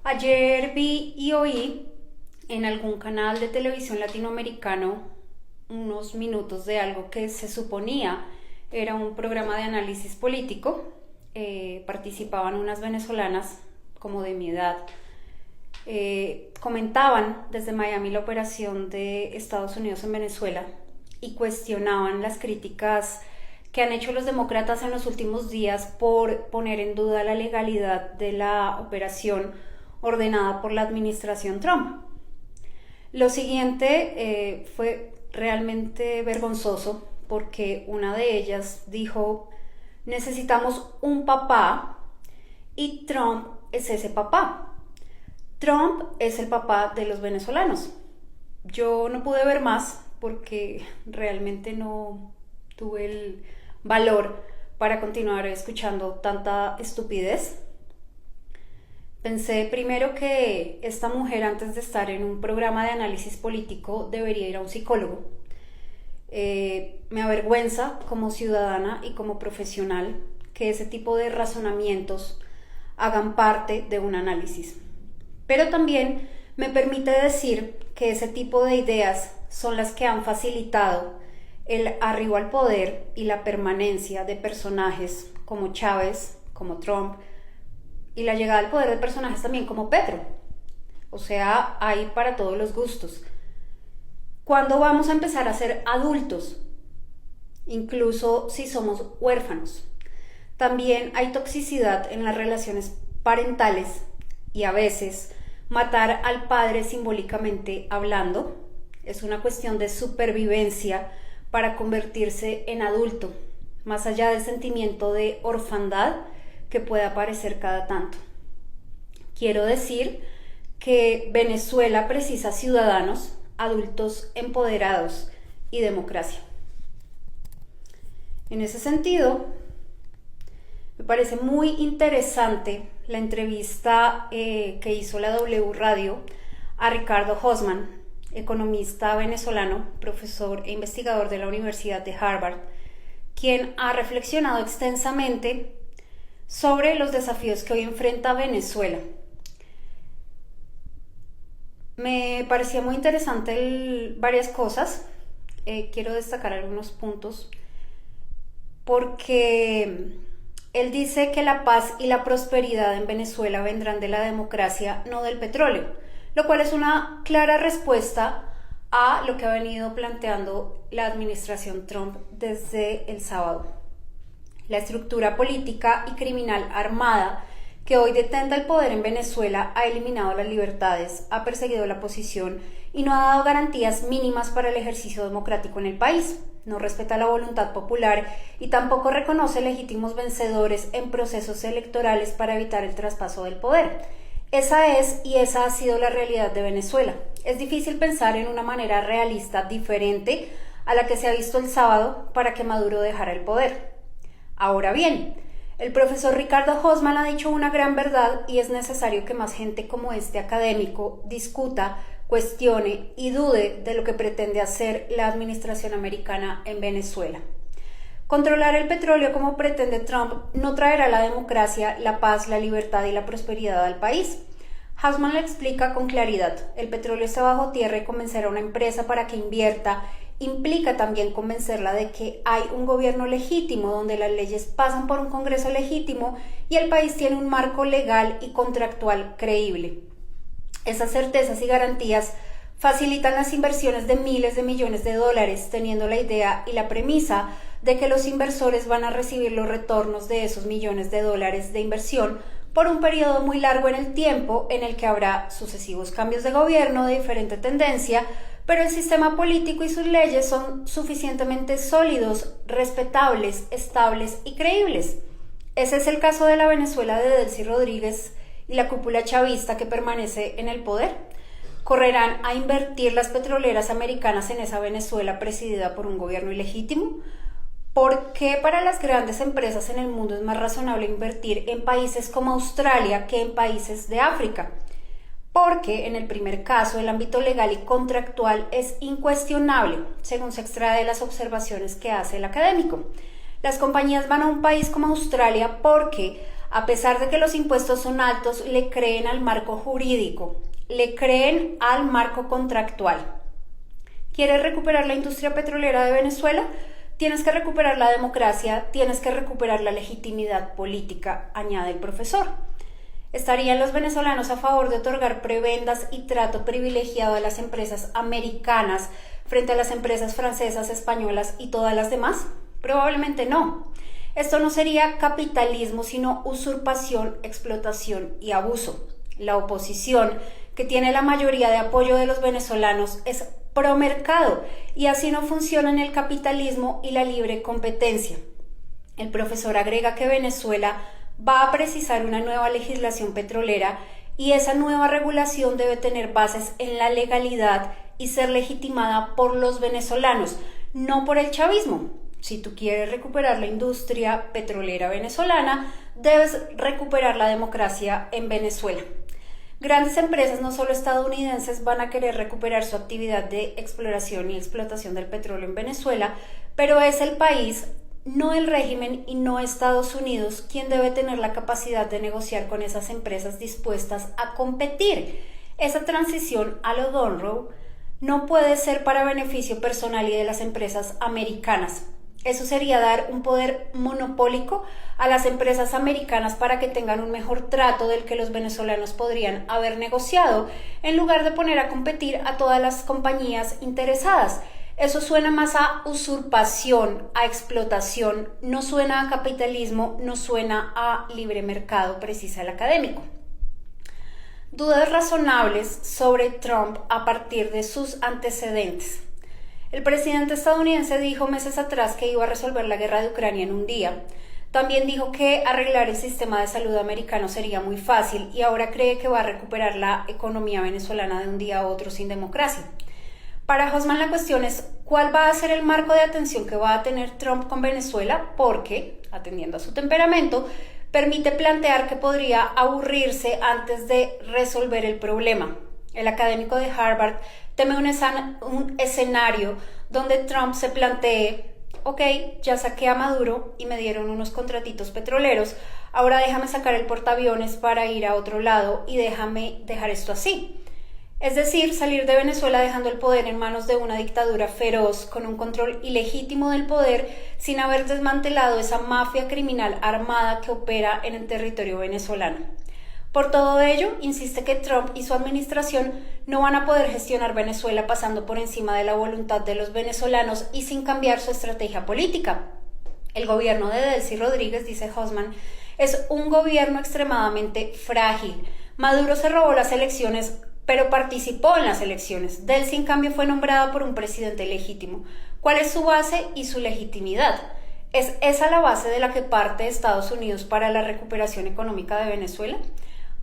Ayer vi y oí en algún canal de televisión latinoamericano unos minutos de algo que se suponía era un programa de análisis político. Participaban unas venezolanas como de mi edad. Comentaban desde Miami la operación de Estados Unidos en Venezuela y cuestionaban las críticas que han hecho los demócratas en los últimos días por poner en duda la legalidad de la operación ordenada por la administración Trump. Lo siguiente fue realmente vergonzoso porque una de ellas dijo: necesitamos un papá y Trump es ese papá. Trump es el papá de los venezolanos. Yo no pude ver más porque realmente no tuve el valor para continuar escuchando tanta estupidez. Pensé primero que esta mujer, antes de estar en un programa de análisis político, debería ir a un psicólogo. Me avergüenza como ciudadana y como profesional que ese tipo de razonamientos hagan parte de un análisis. Pero también me permite decir que ese tipo de ideas son las que han facilitado el arribo al poder y la permanencia de personajes como Chávez, como Trump, y la llegada al poder de personajes también como Petro. O sea, hay para todos los gustos. ¿Cuándo vamos a empezar a ser adultos? Incluso si somos huérfanos. También hay toxicidad en las relaciones parentales y a veces matar al padre, simbólicamente hablando, es una cuestión de supervivencia para convertirse en adulto, más allá del sentimiento de orfandad que puede aparecer cada tanto. Quiero decir que Venezuela precisa ciudadanos, adultos empoderados y democracia. En ese sentido, me parece muy interesante la entrevista que hizo la W Radio a Ricardo Hosman, economista venezolano, profesor e investigador de la Universidad de Harvard, quien ha reflexionado extensamente sobre los desafíos que hoy enfrenta Venezuela. Me parecía muy interesante varias cosas. Quiero destacar algunos puntos porque él dice que la paz y la prosperidad en Venezuela vendrán de la democracia, no del petróleo, lo cual es una clara respuesta a lo que ha venido planteando la administración Trump desde el sábado. La estructura política y criminal armada que hoy detenta el poder en Venezuela ha eliminado las libertades, ha perseguido la oposición y no ha dado garantías mínimas para el ejercicio democrático en el país. No respeta la voluntad popular y tampoco reconoce legítimos vencedores en procesos electorales para evitar el traspaso del poder. Esa es y esa ha sido la realidad de Venezuela. Es difícil pensar en una manera realista diferente a la que se ha visto el sábado para que Maduro dejara el poder. Ahora bien, el profesor Ricardo Hosman ha dicho una gran verdad y es necesario que más gente como este académico discuta, cuestione y dude de lo que pretende hacer la administración americana en Venezuela. Controlar el petróleo como pretende Trump no traerá la democracia, la paz, la libertad y la prosperidad al país. Hosman le explica con claridad: el petróleo está bajo tierra y convencer a una empresa para que invierta implica también convencerla de que hay un gobierno legítimo donde las leyes pasan por un Congreso legítimo y el país tiene un marco legal y contractual creíble. Esas certezas y garantías facilitan las inversiones de miles de millones de dólares, teniendo la idea y la premisa de que los inversores van a recibir los retornos de esos millones de dólares de inversión por un periodo muy largo en el tiempo, en el que habrá sucesivos cambios de gobierno de diferente tendencia, pero el sistema político y sus leyes son suficientemente sólidos, respetables, estables y creíbles. Ese es el caso de la Venezuela de Delcy Rodríguez y la cúpula chavista que permanece en el poder. ¿Correrán a invertir las petroleras americanas en esa Venezuela presidida por un gobierno ilegítimo? ¿Por qué para las grandes empresas en el mundo es más razonable invertir en países como Australia que en países de África? Porque en el primer caso el ámbito legal y contractual es incuestionable, según se extrae de las observaciones que hace el académico. Las compañías van a un país como Australia porque a pesar de que los impuestos son altos, le creen al marco jurídico, le creen al marco contractual. ¿Quieres recuperar la industria petrolera de Venezuela? Tienes que recuperar la democracia, tienes que recuperar la legitimidad política, añade el profesor. ¿Estarían los venezolanos a favor de otorgar prebendas y trato privilegiado a las empresas americanas frente a las empresas francesas, españolas y todas las demás? Probablemente no. Esto no sería capitalismo, sino usurpación, explotación y abuso. La oposición, que tiene la mayoría de apoyo de los venezolanos, es promercado y así no funcionan el capitalismo y la libre competencia. El profesor agrega que Venezuela va a precisar una nueva legislación petrolera y esa nueva regulación debe tener bases en la legalidad y ser legitimada por los venezolanos, no por el chavismo. Si tú quieres recuperar la industria petrolera venezolana, debes recuperar la democracia en Venezuela. Grandes empresas, no solo estadounidenses, van a querer recuperar su actividad de exploración y explotación del petróleo en Venezuela, pero es el país, no el régimen y no Estados Unidos, quien debe tener la capacidad de negociar con esas empresas dispuestas a competir. Esa transición a lo Monroe no puede ser para beneficio personal y de las empresas americanas. Eso sería dar un poder monopólico a las empresas americanas para que tengan un mejor trato del que los venezolanos podrían haber negociado, en lugar de poner a competir a todas las compañías interesadas. Eso suena más a usurpación, a explotación, no suena a capitalismo, no suena a libre mercado, precisa el académico. Dudas razonables sobre Trump a partir de sus antecedentes. El presidente estadounidense dijo meses atrás que iba a resolver la guerra de Ucrania en un día. También dijo que arreglar el sistema de salud americano sería muy fácil y ahora cree que va a recuperar la economía venezolana de un día a otro sin democracia. Para Hossmann la cuestión es cuál va a ser el marco de atención que va a tener Trump con Venezuela porque, atendiendo a su temperamento, permite plantear que podría aburrirse antes de resolver el problema. El académico de Harvard teme un escenario donde Trump se plantee: ok, ya saqué a Maduro y me dieron unos contratitos petroleros, ahora déjame sacar el portaaviones para ir a otro lado y déjame dejar esto así. Es decir, salir de Venezuela dejando el poder en manos de una dictadura feroz, con un control ilegítimo del poder, sin haber desmantelado esa mafia criminal armada que opera en el territorio venezolano. Por todo ello, insiste que Trump y su administración no van a poder gestionar Venezuela pasando por encima de la voluntad de los venezolanos y sin cambiar su estrategia política. El gobierno de Delcy Rodríguez, dice Hossmann, es un gobierno extremadamente frágil. Maduro se robó las elecciones, pero participó en las elecciones. Delcy, en cambio, fue nombrada por un presidente legítimo. ¿Cuál es su base y su legitimidad? ¿Es esa la base de la que parte Estados Unidos para la recuperación económica de Venezuela?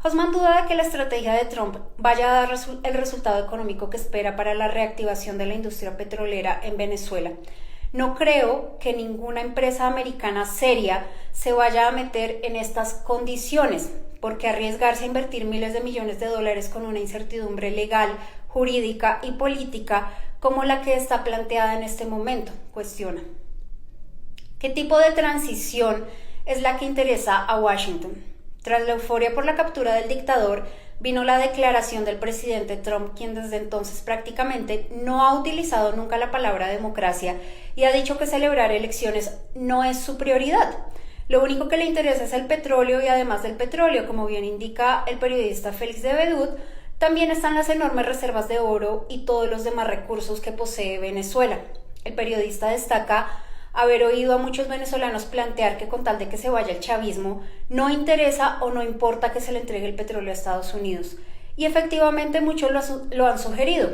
Hossmann duda de que la estrategia de Trump vaya a dar el resultado económico que espera para la reactivación de la industria petrolera en Venezuela. No creo que ninguna empresa americana seria se vaya a meter en estas condiciones, porque arriesgarse a invertir miles de millones de dólares con una incertidumbre legal, jurídica y política como la que está planteada en este momento, cuestiona. ¿Qué tipo de transición es la que interesa a Washington? Tras la euforia por la captura del dictador, vino la declaración del presidente Trump, quien desde entonces prácticamente no ha utilizado nunca la palabra democracia y ha dicho que celebrar elecciones no es su prioridad. Lo único que le interesa es el petróleo y además del petróleo, como bien indica el periodista Félix de Bedut, también están las enormes reservas de oro y todos los demás recursos que posee Venezuela. El periodista destaca haber oído a muchos venezolanos plantear que con tal de que se vaya el chavismo, no interesa o no importa que se le entregue el petróleo a Estados Unidos. Y efectivamente muchos lo han sugerido.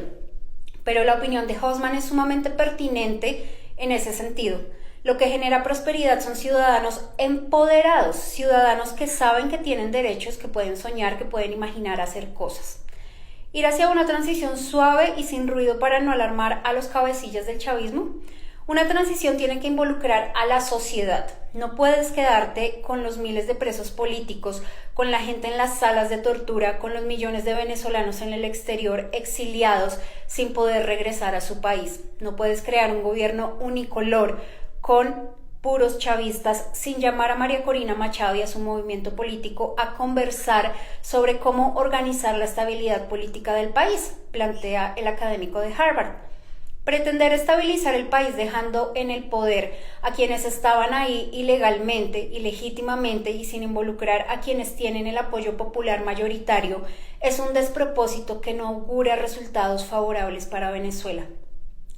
Pero la opinión de Hossmann es sumamente pertinente en ese sentido. Lo que genera prosperidad son ciudadanos empoderados, ciudadanos que saben que tienen derechos, que pueden soñar, que pueden imaginar hacer cosas. Ir hacia una transición suave y sin ruido para no alarmar a los cabecillas del chavismo. Una transición tiene que involucrar a la sociedad. No puedes quedarte con los miles de presos políticos, con la gente en las salas de tortura, con los millones de venezolanos en el exterior exiliados sin poder regresar a su país. No puedes crear un gobierno unicolor con puros chavistas, sin llamar a María Corina Machado y a su movimiento político a conversar sobre cómo organizar la estabilidad política del país, plantea el académico de Harvard. Pretender estabilizar el país dejando en el poder a quienes estaban ahí ilegalmente, ilegítimamente y sin involucrar a quienes tienen el apoyo popular mayoritario es un despropósito que no augura resultados favorables para Venezuela.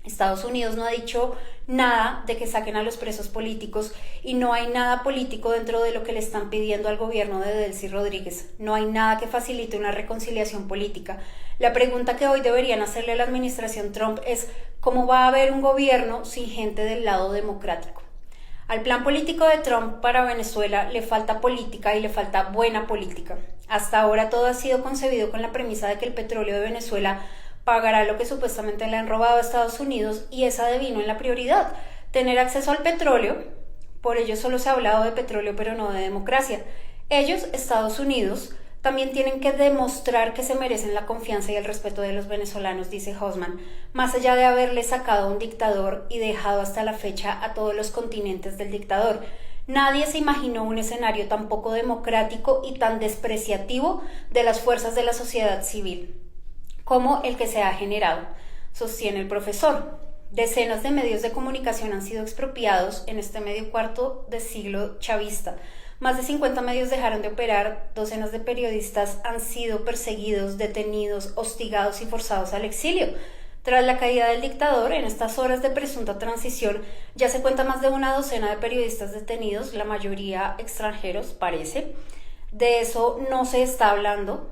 Estados Unidos no ha dicho nada de que saquen a los presos políticos y no hay nada político dentro de lo que le están pidiendo al gobierno de Delcy Rodríguez. No hay nada que facilite una reconciliación política. La pregunta que hoy deberían hacerle a la administración Trump es ¿cómo va a haber un gobierno sin gente del lado democrático? Al plan político de Trump para Venezuela le falta política y le falta buena política. Hasta ahora todo ha sido concebido con la premisa de que el petróleo de Venezuela pagará lo que supuestamente le han robado a Estados Unidos y esa devino en la prioridad, tener acceso al petróleo. Por ello solo se ha hablado de petróleo pero no de democracia. Ellos, Estados Unidos, también tienen que demostrar que se merecen la confianza y el respeto de los venezolanos, dice Hosman, más allá de haberle sacado a un dictador y dejado hasta la fecha a todos los continentes del dictador. Nadie se imaginó un escenario tan poco democrático y tan despreciativo de las fuerzas de la sociedad civil como el que se ha generado, sostiene el profesor. Decenas de medios de comunicación han sido expropiados en este medio cuarto de siglo chavista. Más de 50 medios dejaron de operar, docenas de periodistas han sido perseguidos, detenidos, hostigados y forzados al exilio. Tras la caída del dictador, en estas horas de presunta transición, ya se cuenta más de una docena de periodistas detenidos, la mayoría extranjeros, parece. De eso no se está hablando,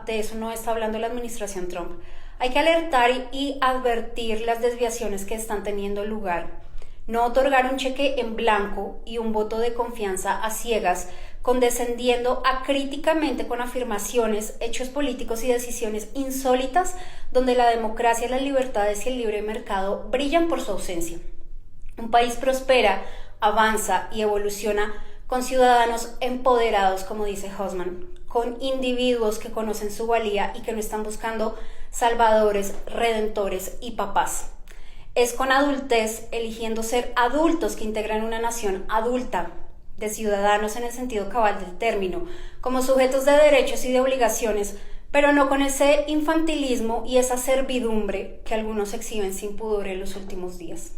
de eso no está hablando la administración Trump. Hay que alertar y advertir las desviaciones que están teniendo lugar. No otorgar un cheque en blanco y un voto de confianza a ciegas, condescendiendo acríticamente con afirmaciones, hechos políticos y decisiones insólitas, donde la democracia, las libertades y el libre mercado brillan por su ausencia. Un país prospera, avanza y evoluciona con ciudadanos empoderados, como dice Hosman, con individuos que conocen su valía y que no están buscando salvadores, redentores y papás. Es con adultez, eligiendo ser adultos, que integran una nación adulta, de ciudadanos en el sentido cabal del término, como sujetos de derechos y de obligaciones, pero no con ese infantilismo y esa servidumbre que algunos exhiben sin pudor en los últimos días.